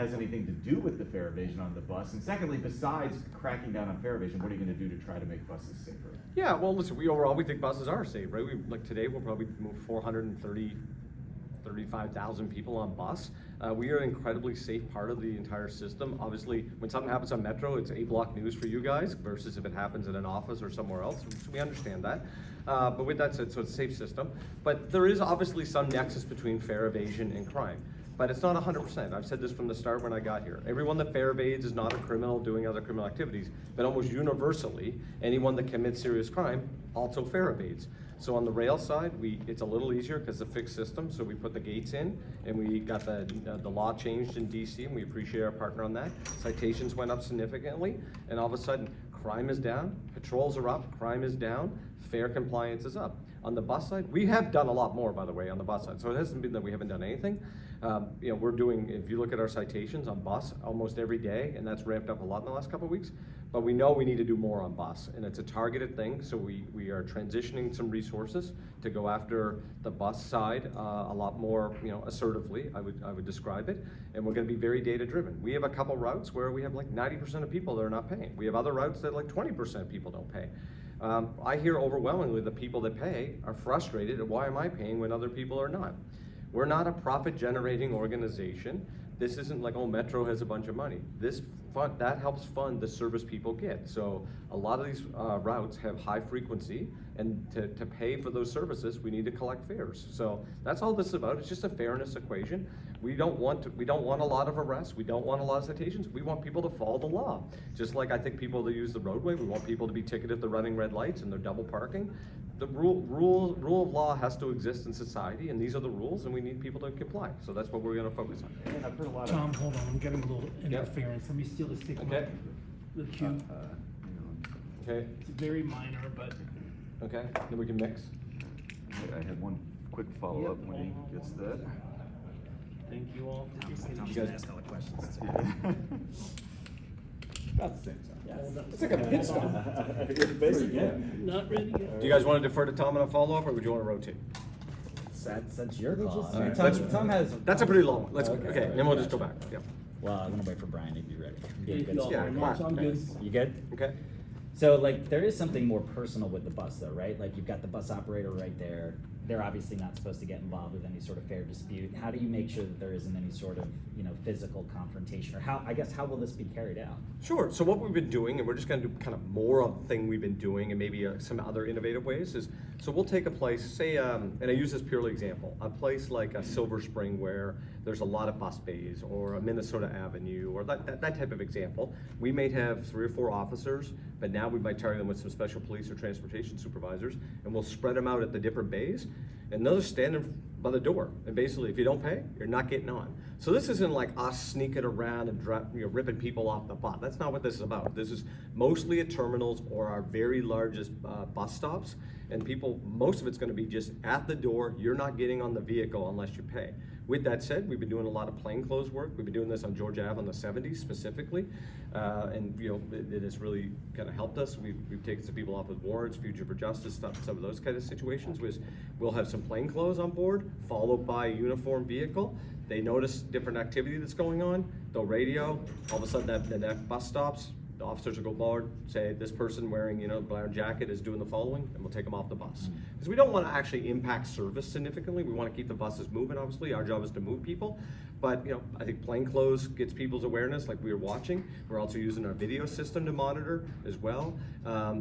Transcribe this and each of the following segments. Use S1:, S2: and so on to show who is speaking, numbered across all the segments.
S1: has anything to do with the fare evasion on the bus? And secondly, besides cracking down on fare evasion, what are you going to do to try to make buses safer?
S2: Yeah, well, listen, we think buses are safe, right? Like today, we'll probably move 35,000 people on bus. We are an incredibly safe part of the entire system. Obviously, when something happens on Metro, it's A-block news for you guys versus if it happens in an office or somewhere else. So we understand that. But with that said, so it's a safe system. But there is obviously some nexus between fare evasion and crime. But it's not 100%. I've said this from the start when I got here. Everyone that fare evades is not a criminal doing other criminal activities, but almost universally, anyone that commits serious crime also fare evades. So on the rail side, it's a little easier because it's a fixed system. So we put the gates in, and we got the law changed in DC, and we appreciate our partner on that. Citations went up significantly, and all of a sudden, crime is down, patrols are up, crime is down, fare compliance is up. On the bus side, we have done a lot more, by the way, on the bus side. So it hasn't been that we haven't done anything. We're doing, if you look at our citations on bus almost every day, and that's ramped up a lot in the last couple of weeks, but we know we need to do more on bus, and it's a targeted thing, so we are transitioning some resources to go after the bus side a lot more, assertively, I would describe it, and we're gonna be very data driven. We have a couple routes where we have like 90% of people that are not paying. We have other routes that like 20% people don't pay. I hear overwhelmingly the people that pay are frustrated at why am I paying when other people are not. We're not a profit generating organization. This isn't like, oh, Metro has a bunch of money. That helps fund the service people get. So a lot of these routes have high frequency, and to pay for those services, we need to collect fares. So that's all this is about. It's just a fairness equation. We don't want a lot of arrests. We don't want a lot of citations. We want people to follow the law. Just like I think people that use the roadway, we want people to be ticketed if they're running red lights and they're double parking. The rule of law has to exist in society, and these are the rules, and we need people to comply. So that's what we're going to focus on.
S1: And I've heard a lot of
S3: Tom, hold on, I'm getting a little interference. Let me steal this stick.
S2: Okay.
S3: The cube.
S2: Okay.
S3: It's very minor, but.
S2: Okay. Then we can mix.
S1: I had one quick follow-up when he gets that.
S3: Thank you all.
S4: Tom's
S2: You
S4: gonna
S2: guys-
S4: ask all the questions.
S1: About the same time.
S3: It's
S1: like a pit stop. Basically.
S3: Not ready yet.
S2: Do you guys want to defer to Tom on a follow-up, or would you want to rotate?
S4: That's your call.
S5: just-
S4: I mean,
S5: Let's-
S4: Tom has.
S2: That's a pretty long one. Let's
S5: Okay.
S2: and then we'll just go back. Yeah.
S4: Well, I'm gonna wait for Brian to be ready.
S3: Thank you all
S2: Yeah,
S3: very
S2: come
S3: much.
S2: on.
S3: I'm good.
S4: You good?
S2: Okay.
S4: So like there is something more personal with the bus though, right? Like you've got the bus operator right there. They're obviously not supposed to get involved with any sort of fare dispute. How do you make sure that there isn't any sort of, physical confrontation, or how will this be carried out?
S2: Sure. So what we've been doing, and we're just going to do kind of more of the thing we've been doing, and maybe some other innovative ways, is so we'll take a place, say, and I use this purely example, a place like a Silver Spring where there's a lot of bus bays, or a Minnesota Avenue, or that type of example. We may have 3 or 4 officers, but now we might target them with some special police or transportation supervisors, and we'll spread them out at the different bays, and they'll just stand by the door. And basically, if you don't pay, you're not getting on. So this isn't like us sneaking around and ripping people off the bus. That's not what this is about. This is mostly at terminals or our very largest bus stops. And most of it's gonna be just at the door. You're not getting on the vehicle unless you pay. With that said, we've been doing a lot of plainclothes work. We've been doing this on George Ave on the 70s specifically. And it has really kind of helped us. We've taken some people off with warrants, future for justice, some of those kind of situations. We'll have some plainclothes on board, followed by a uniform vehicle. They notice different activity that's going on, they'll radio, all of a sudden the next bus stops, the officers will go forward, say this person wearing brown jacket is doing the following, and we'll take them off the bus. Because we don't want to actually impact service significantly. We want to keep the buses moving, obviously. Our job is to move people. But I think plainclothes gets people's awareness, like we were watching. We're also using our video system to monitor as well.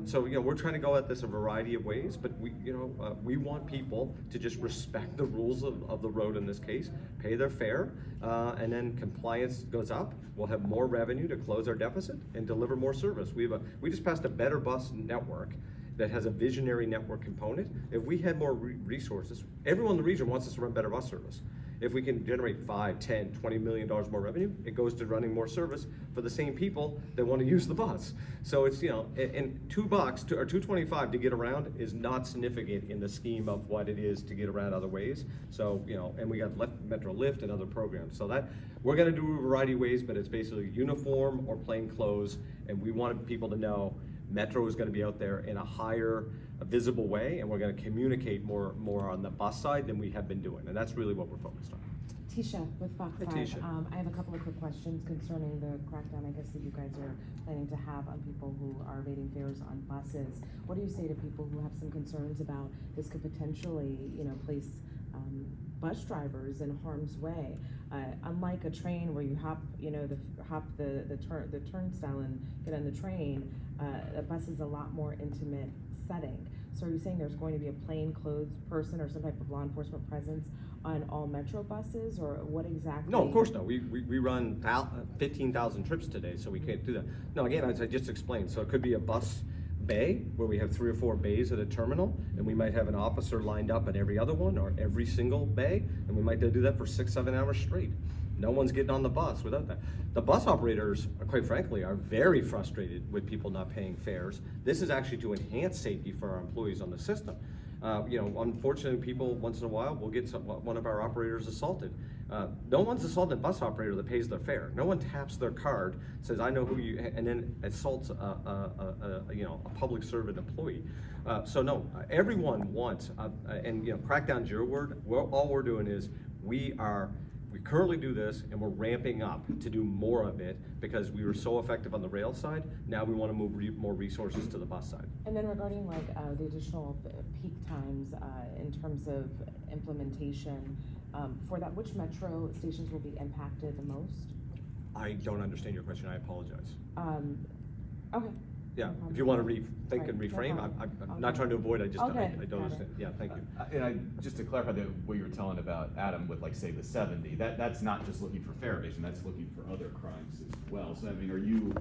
S2: So we're trying to go at this a variety of ways, but we want people to just respect the rules of the road in this case, pay their fare, and then compliance goes up. We'll have more revenue to close our deficit and deliver more service. We just passed a better bus network that has a visionary network component. If we had more resources, everyone in the region wants us to run better bus service. If we can generate $5, $10, $20 million more revenue, it goes to running more service for the same people that want to use the bus. So it's, and $2 or $2.25 to get around is not significant in the scheme of what it is to get around other ways. So, and we got Metro Lift and other programs. So that we're going to do a variety of ways, but it's basically uniform or plain clothes. And we wanted people to know Metro is going to be out there in a higher visible way, and we're going to communicate more on the bus side than we have been doing, and that's really what we're focused on.
S5: Tisha with Fox
S2: Hi,
S5: 5.
S2: Tisha.
S5: I have a couple of quick questions concerning the crackdown, I guess, that you guys are planning to have on people who are evading fares on buses. What do you say to people who have some concerns about this could potentially, place bus drivers in harm's way? Unlike a train where you hop the turnstile and get on the train, a bus is a lot more intimate setting. So are you saying there's going to be a plainclothes person or some type of law enforcement presence on all Metro buses, or what exactly?
S2: No, of course not. We run 15,000 trips today, so we can't do that. No, again, as I just explained, so it could be a bus bay where we have 3 or 4 bays at a terminal, and we might have an officer lined up at every other one or every single bay, and we might do that for 6-7 hours straight. No one's getting on the bus without that. The bus operators, quite frankly, are very frustrated with people not paying fares. This is actually to enhance safety for our employees on the system. Unfortunately, people once in a while will get one of our operators assaulted. No one's assaulted a bus operator that pays their fare. No one taps their card, says, I know who you, and then assaults a public servant employee. So no, everyone wants, crackdown's your word. All we're doing is we currently do this, and we're ramping up to do more of it because we were so effective on the rail side. Now we want to move more resources to the bus side.
S5: And then regarding the additional peak times in terms of implementation, for that, which Metro stations will be impacted the most?
S2: I don't understand your question. I apologize.
S5: Okay.
S2: Yeah, if you want to rethink
S5: Right,
S2: and
S5: no
S2: reframe,
S5: problem.
S2: I'm not trying to avoid, I don't
S5: Got
S2: understand.
S5: it.
S2: Yeah, thank you.
S1: And just to clarify what you were telling about Adam with say the 70, that's not just looking for fare evasion, that's looking for other crimes as well. So I mean,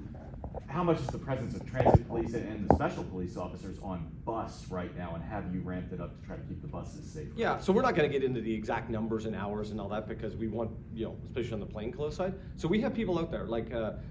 S1: how much is the presence of transit police and the special police officers on bus right now, and have you ramped it up to try to keep the buses safe?
S2: Yeah, so we're not gonna get into the exact numbers and hours and all that because we want, especially on the plainclothes side. So we have people out there,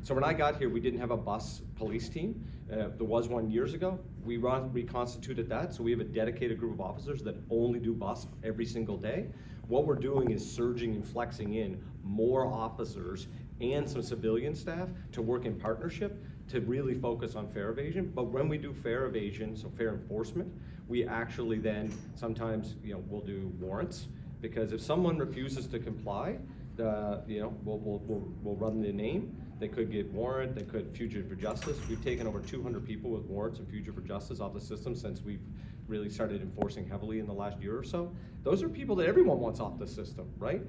S2: so when I got here, we didn't have a bus police team. There was one years ago. We reconstituted that, so we have a dedicated group of officers that only do bus every single day. What we're doing is surging and flexing in more officers and some civilian staff to work in partnership to really focus on fare evasion. But when we do fare evasion, so fare enforcement, we actually then sometimes, we'll do warrants, because if someone refuses to comply, we'll run the name. They could get warrant, they could fugitive for justice. We've taken over 200 people with warrants and fugitive for justice off the system since we've really started enforcing heavily in the last year or so. Those are people that everyone wants off the system, right?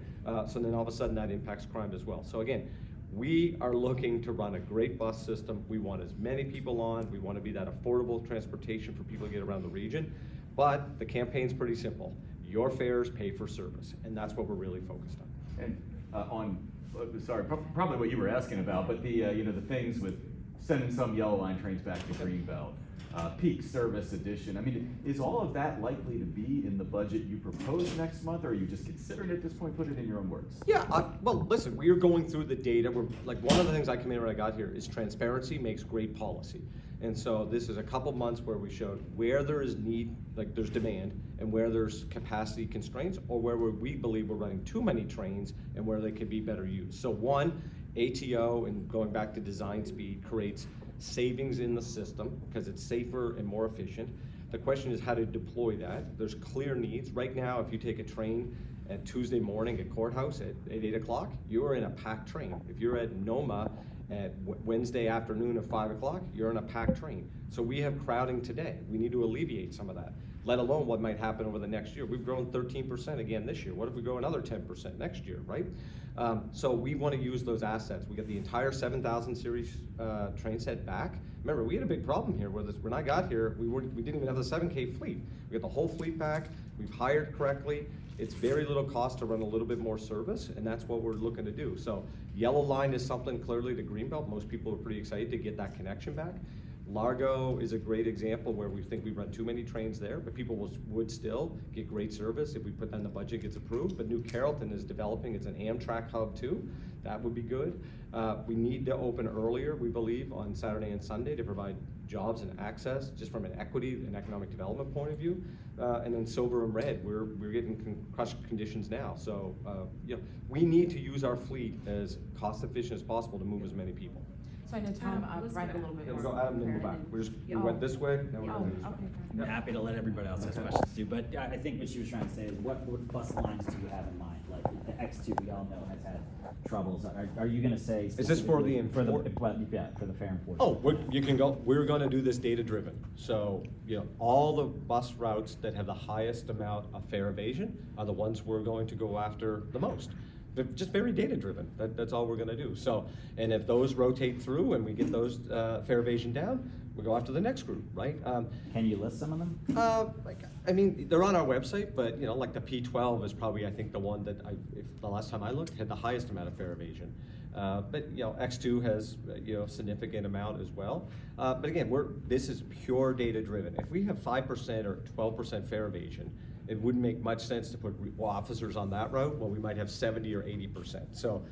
S2: So then all of a sudden that impacts crime as well. So again, we are looking to run a great bus system. We want as many people on. We want to be that affordable transportation for people to get around the region. But the campaign's pretty simple. Your fares pay for service, and that's what we're really focused on.
S1: And probably what you were asking about, but the things with sending some yellow line trains back to Greenbelt, peak service edition. I mean, is all of that likely to be in the budget you propose next month, or are you just considering it at this point? Put it in your own words.
S2: Yeah, well, listen, we are going through the data. We're one of the things I came in when I got here is transparency makes great policy. And so this is a couple months where we showed where there is need, there's demand, and where there's capacity constraints, or where we believe we're running too many trains and where they could be better used. So one, ATO and going back to design speed creates savings in the system because it's safer and more efficient. The question is how to deploy that. There's clear needs. Right now, if you take a train at Tuesday morning at Courthouse at 8 o'clock, you're in a packed train. If you're at NOMA at Wednesday afternoon at 5 o'clock, you're in a packed train. So we have crowding today. We need to alleviate some of that, let alone what might happen over the next year. We've grown 13% again this year. What if we grow another 10% next year, right? So we want to use those assets. We got the entire 7,000 series train set back. Remember, we had a big problem here where when I got here, we didn't even have the 7K fleet. We got the whole fleet back. We've hired correctly. It's very little cost to run a little bit more service, and that's what we're looking to do. So yellow line is something clearly to Greenbelt. Most people are pretty excited to get that connection back. Largo is a great example where we think we run too many trains there, but people would still get great service if we put that in the budget, gets approved. But New Carrollton is developing, it's an Amtrak hub too. That would be good. We need to open earlier, we believe, on Saturday and Sunday to provide jobs and access, just from an equity and economic development point of view. And then Silver and Red, we're getting crushed conditions now. So we need to use our fleet as cost efficient as possible to move as many people.
S5: So I know Tom provided a little bit
S2: Yeah,
S5: more.
S2: we go Adam, then go back. We went this way, now we're
S5: Oh,
S2: going this way.
S5: okay.
S4: I'm happy to let everybody else ask questions too, but I think what she was trying to say is what bus lines do you have in mind? Like the X2, we all know has had troubles. Are you gonna say
S2: Is this for the
S4: specifically for the fair enforcement?
S2: Oh, you can go, we're gonna do this data driven. So, all the bus routes that have the highest amount of fare evasion are the ones we're going to go after the most. They're just very data driven. That's all we're gonna do. So, and if those rotate through and we get those fare evasion down, we go after the next group, right?
S4: Can you list some of them?
S2: They're on our website, but like the P12 is probably, I think, the one that the last time I looked, had the highest amount of fare evasion. But X2 has a significant amount as well. But again, this is pure data driven. If we have 5% or 12% fare evasion, it wouldn't make much sense to put officers on that route. Well, we might have 70 or 80%. So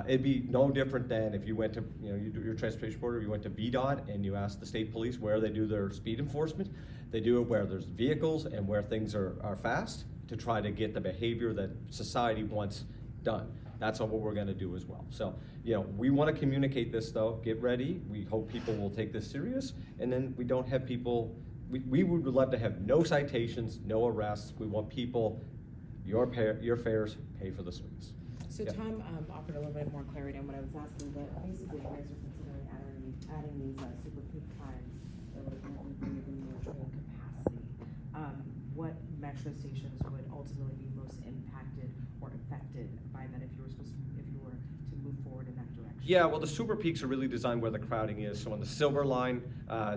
S2: it'd be no different than if you went to, you do your transportation board, you went to VDOT and you asked the state police where they do their speed enforcement. They do it where there's vehicles and where things are fast to try to get the behavior that society wants done. That's what we're gonna do as well. So, we wanna communicate this though, get ready. We hope people will take this serious, and then we don't have people, we would love to have no citations, no arrests. We want people, your fares, pay for the service.
S5: So
S2: Yeah.
S5: Tom offered a little bit more clarity on what I was asking, but basically you guys are considering adding these super peak times that would ultimately bring in more train capacity. What metro stations would ultimately be most impacted or affected by that if you were to move forward in that direction?
S2: Yeah, well, the super peaks are really designed where the crowding is. So on the Silver Line,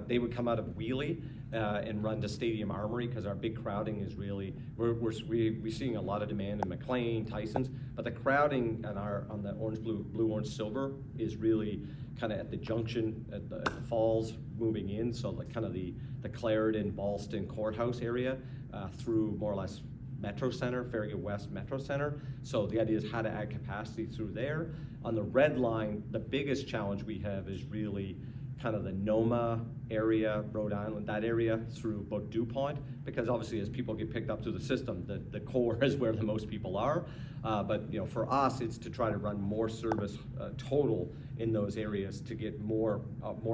S2: they would come out of Wheelie and run to Stadium Armory because our big crowding is really, we're seeing a lot of demand in McLean, Tyson's, but the crowding on the orange, blue, orange, silver is really kind of at the junction, at the falls moving in. So like kind of the Clarendon, Ballston courthouse area through more or less Metro Center, Farragut West Metro Center. So the idea is how to add capacity through there. On the red line, the biggest challenge we have is really kind of the Noma area, Rhode Island, that area through about DuPont, because obviously as people get picked up through the system, the core is where the most people are. But for us, it's to try to run more service total in those areas to get more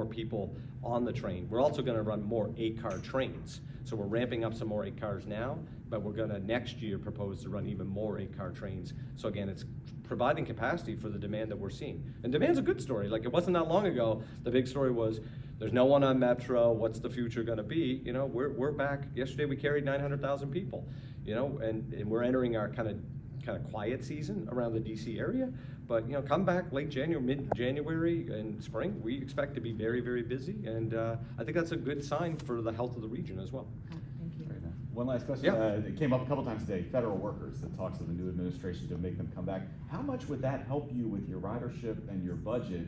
S2: people on the train. We're also gonna run more 8-car trains. So we're ramping up some more 8 cars now, but we're gonna next year propose to run even more 8-car trains. So again, it's providing capacity for the demand that we're seeing. And demand's a good story. Like it wasn't that long ago, the big story was there's no one on Metro, what's the future gonna be? We're back. Yesterday we carried 900,000 people, and we're entering our kind of quiet season around the DC area. But come back late January, mid-January and spring, we expect to be very, very busy. And I think that's a good sign for the health of the region as well.
S5: Oh, thank you.
S1: One last question.
S2: Yeah.
S1: It came up a couple times today, federal workers, that talks to the new administration to make them come back. How much would that help you with your ridership and your budget?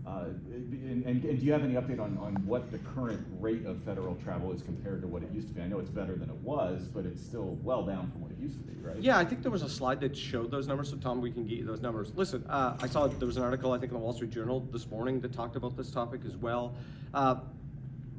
S1: And do you have any update on what the current rate of federal travel is compared to what it used to be? I know it's better than it was, but it's still well down from what it used to be, right?
S2: Yeah, I think there was a slide that showed those numbers, so Tom, we can get you those numbers. Listen, I saw there was an article, I think, in the Wall Street Journal this morning that talked about this topic as well.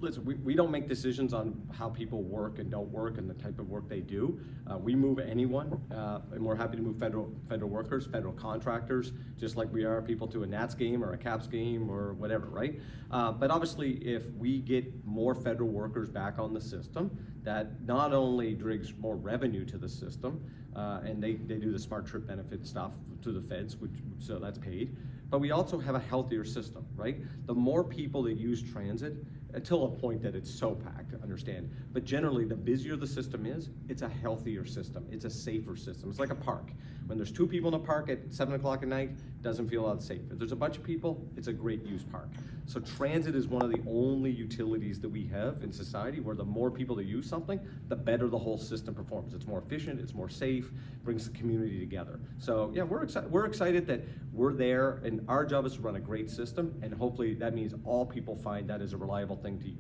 S2: Listen, we don't make decisions on how people work and don't work and the type of work they do. We move anyone, and we're happy to move federal workers, federal contractors, just like we are people to a Nats game or a Caps game or whatever, right? But obviously, if we get more federal workers back on the system, that not only brings more revenue to the system, and they do the smart trip benefit stuff to the feds, so that's paid, but we also have a healthier system, right? The more people that use transit, until a point that it's so packed, understand. But generally, the busier the system is, it's a healthier system. It's a safer system. It's like a park. When there's 2 people in a park at 7 o'clock at night, it doesn't feel that safe. If there's a bunch of people, it's a great use park. So transit is one of the only utilities that we have in society where the more people that use something, the better the whole system performs. It's more efficient, it's more safe, brings the community together. So yeah, we're excited that we're there, and our job is to run a great system, and hopefully that means all people find that is a reliable thing to use.